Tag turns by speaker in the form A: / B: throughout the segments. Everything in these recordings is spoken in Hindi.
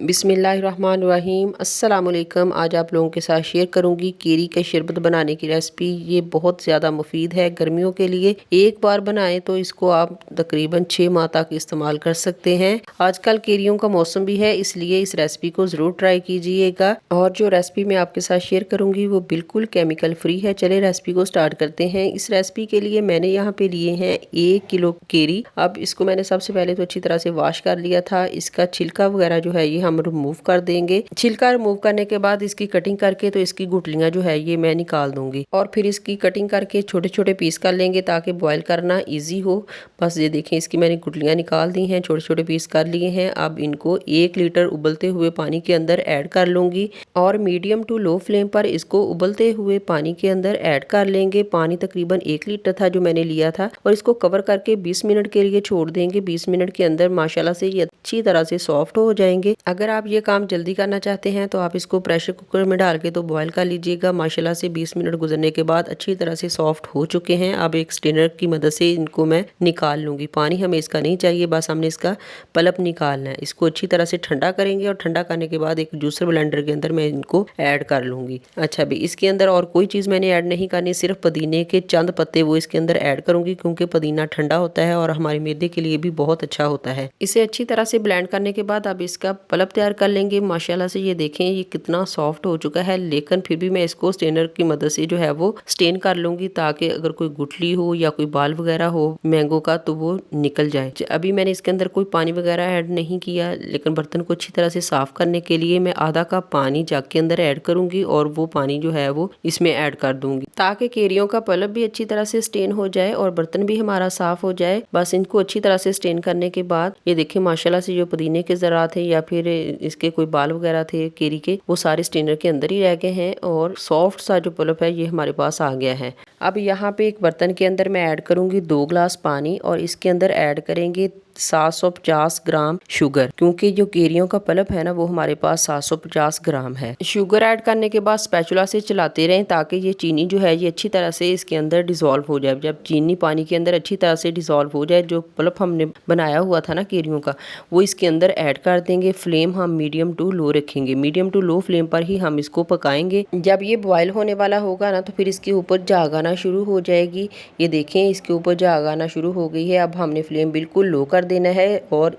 A: बिस्मिल्लाहिर्रहमानिर्रहीम। अस्सलाम वालेकुम। आज आप लोगों के साथ शेयर करूंगी केरी का शरबत बनाने की रेसिपी। ये बहुत ज़्यादा मुफीद है गर्मियों के लिए। एक बार बनाएं तो इसको आप तकरीबन 6 माह तक इस्तेमाल कर सकते हैं। आजकल केरियों का मौसम भी है, इसलिए इस रेसिपी को ज़रूर ट्राई कीजिएगा। और जो रेसिपी मैं आपके साथ शेयर करूंगी वो बिल्कुल केमिकल फ्री है। चले रेसिपी को स्टार्ट करते हैं। इस रेसिपी के लिए मैंने यहाँ पे लिए हैं 1 किलो केरी। अब इसको मैंने सबसे पहले तो अच्छी तरह से वॉश कर लिया था। इसका छिलका वगैरह जो है ये हम रिमूव कर देंगे। छिलका रिमूव करने के बाद इसकी कटिंग करके तो इसकी गुठलियां जो है ये मैं निकाल दूंगी और फिर इसकी कटिंग करके छोटे छोटे पीस कर लेंगे ताकि बॉईल करना इजी हो। बस ये देखें, इसकी मैंने गुठलियां निकाल दी हैं, छोटे छोटे पीस कर लिए हैं। अब इनको 1 लीटर उबलते हुए पानी के अंदर ऐड कर लूंगी और मीडियम टू लो फ्लेम पर इसको उबलते हुए पानी के अंदर ऐड कर लेंगे। पानी तकरीबन 1 लीटर था जो मैंने लिया था और इसको कवर करके 20 मिनट के लिए छोड़ देंगे। 20 मिनट के अंदर माशाल्लाह से ये अच्छी तरह से सॉफ्ट हो जाएंगे। अगर आप ये काम जल्दी करना चाहते हैं तो आप इसको प्रेशर कुकर में डाल के तो बॉईल कर लीजिएगा। माशाल्लाह से 20 मिनट गुजरने के बाद अच्छी तरह से सॉफ्ट हो चुके हैं। अब एक स्ट्रेनर की मदद से इनको मैं निकाल लूंगी। पानी हमें इसका नहीं चाहिए, बस हमने इसका पल्प निकालना है। इसको अच्छी तरह से ठंडा करेंगे और ठंडा करने के बाद एक जूसर ब्लेंडर के अंदर मैं इनको ऐड कर लूंगी। अच्छा भी इसके अंदर और कोई चीज़ मैंने ऐड नहीं करनी, सिर्फ पुदीने के चंद पत्ते वो इसके अंदर ऐड करूंगी क्योंकि पुदीना ठंडा होता है और हमारे मैदे के लिए भी बहुत अच्छा होता है। इसे अच्छी तरह से ब्लेंड करने के बाद अब इसका पल्प तैयार कर लेंगे। माशाल्लाह से ये देखें ये कितना सॉफ्ट हो चुका है, लेकिन फिर भी मैं इसको स्ट्रेनर की मदद से जो है वो स्टेन कर लूंगी ताकि अगर कोई गुठली हो या कोई बाल वगैरह हो मैंगो का तो वो निकल जाए। अभी मैंने इसके अंदर कोई पानी वगैरह ऐड नहीं किया, लेकिन बर्तन को अच्छी तरह से साफ करने के लिए मैं आधा कप पानी जग के अंदर ऐड करूंगी और वो पानी जो है वो इसमें ऐड कर दूंगी ताकि केरियों का पल्प भी अच्छी तरह से स्टेन हो जाए और बर्तन भी हमारा साफ हो जाए। बस इनको अच्छी तरह से स्टेन करने के बाद ये देखिए माशाल्लाह से जो पुदीने के ज़रात है या फिर इसके कोई बाल वगैरह थे केरी के वो सारे स्ट्रेनर के अंदर ही रह गए हैं और सॉफ्ट सा जो पल्प है ये हमारे पास आ गया है। अब यहाँ पे एक बर्तन के अंदर मैं ऐड करूंगी 2 गिलास पानी और इसके अंदर ऐड करेंगे 750 ग्राम शुगर, क्योंकि जो केरियों का पल्प है ना वो हमारे पास 750 ग्राम है। शुगर ऐड करने के बाद स्पैचुला से चलाते रहें ताकि ये चीनी जो है ये अच्छी तरह से इसके अंदर डिसॉल्व हो जाए। जब चीनी पानी के अंदर अच्छी तरह से डिसॉल्व हो जाए, जो पल्प हमने बनाया हुआ था ना केरियों का वो इसके अंदर ऐड कर देंगे। फ्लेम हम मीडियम टू लो रखेंगे, मीडियम टू लो फ्लेम पर ही हम इसको पकाएंगे। जब ये बॉयल होने वाला होगा ना तो फिर इसके ऊपर झाग आना शुरू हो जाएगी। ये देखें इसके ऊपर झाग आना शुरू हो गई है। अब हमने फ्लेम बिल्कुल लो कर देना है और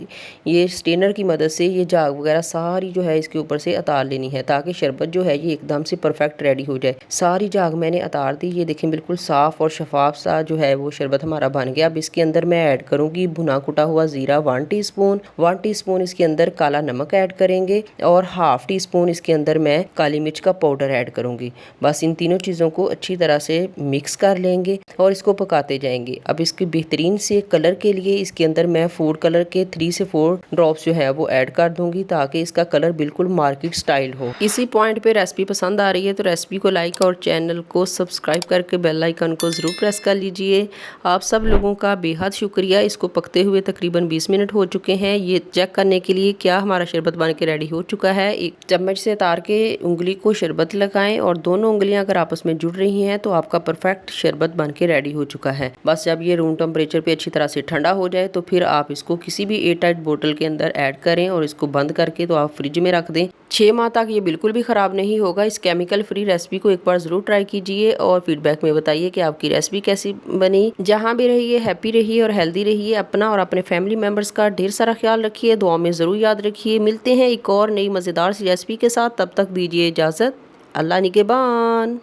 A: ये स्ट्रेनर की मदद से ये झाग वगैरह सारी जो है इसके ऊपर से उतार लेनी है ताकि शरबत जो है ये एकदम से परफेक्ट रेडी हो जाए। सारी झाग मैंने उतार दी। ये देखें बिल्कुल साफ और शफाफ सा जो है वो शरबत हमारा बन गया। अब इसके अंदर मैं ऐड करूंगी भुना कुटा हुआ जीरा 1 टीस्पून, 1 टीस्पून इसके अंदर काला नमक ऐड करेंगे और ½ टीस्पून इसके अंदर मैं काली मिर्च का पाउडर ऐड करूंगी। बस इन तीनों चीज़ों को अच्छी तरह से मिक्स कर लेंगे और इसको पकाते जाएंगे। अब इसके बेहतरीन से कलर के लिए इसके अंदर मैं फूड कलर के 3 से 4 ड्रॉप्स जो है वो ऐड कर दूंगी ताकि इसका कलर बिल्कुल मार्केट स्टाइल हो। इसी पॉइंट पे रेसिपी पसंद आ रही है तो रेसिपी को लाइक और चैनल को सब्सक्राइब करके बेल आइकन को जरूर प्रेस कर लीजिए। आप सब लोगों का बेहद शुक्रिया। इसको पकते हुए तकरीबन 20 मिनट हो चुके हैं। ये चेक करने के लिए क्या हमारा शरबत बन के रेडी हो चुका है, एक चम्मच से तार के उंगली को शरबत लगाएं और दोनों उंगलियां अगर आपस में जुड़ रही हैं तो आपका परफेक्ट शरबत बन के रेडी हो चुका है। बस जब ये रूम टेम्परेचर पे अच्छी तरह से ठंडा हो जाए तो फिर आप इसको किसी भी एयर टाइट बोतल के अंदर ऐड करें और इसको बंद करके तो आप फ्रिज में रख दें। 6 माह तक ये बिल्कुल भी ख़राब नहीं होगा। इस केमिकल फ्री रेसिपी को एक बार ज़रूर ट्राई कीजिए और फीडबैक में बताइए कि आपकी रेसिपी कैसी बनी। जहाँ भी रहिए हैप्पी रहिए और हेल्दी रहिए। अपना और अपने फैमिली मेम्बर्स का ढेर सारा ख्याल रखिए, दुआ में ज़रूर याद रखिए। मिलते हैं एक और नई मज़ेदार सी रेसिपी के साथ, तब तक दीजिए इजाज़त। अल्लाह निगहबान।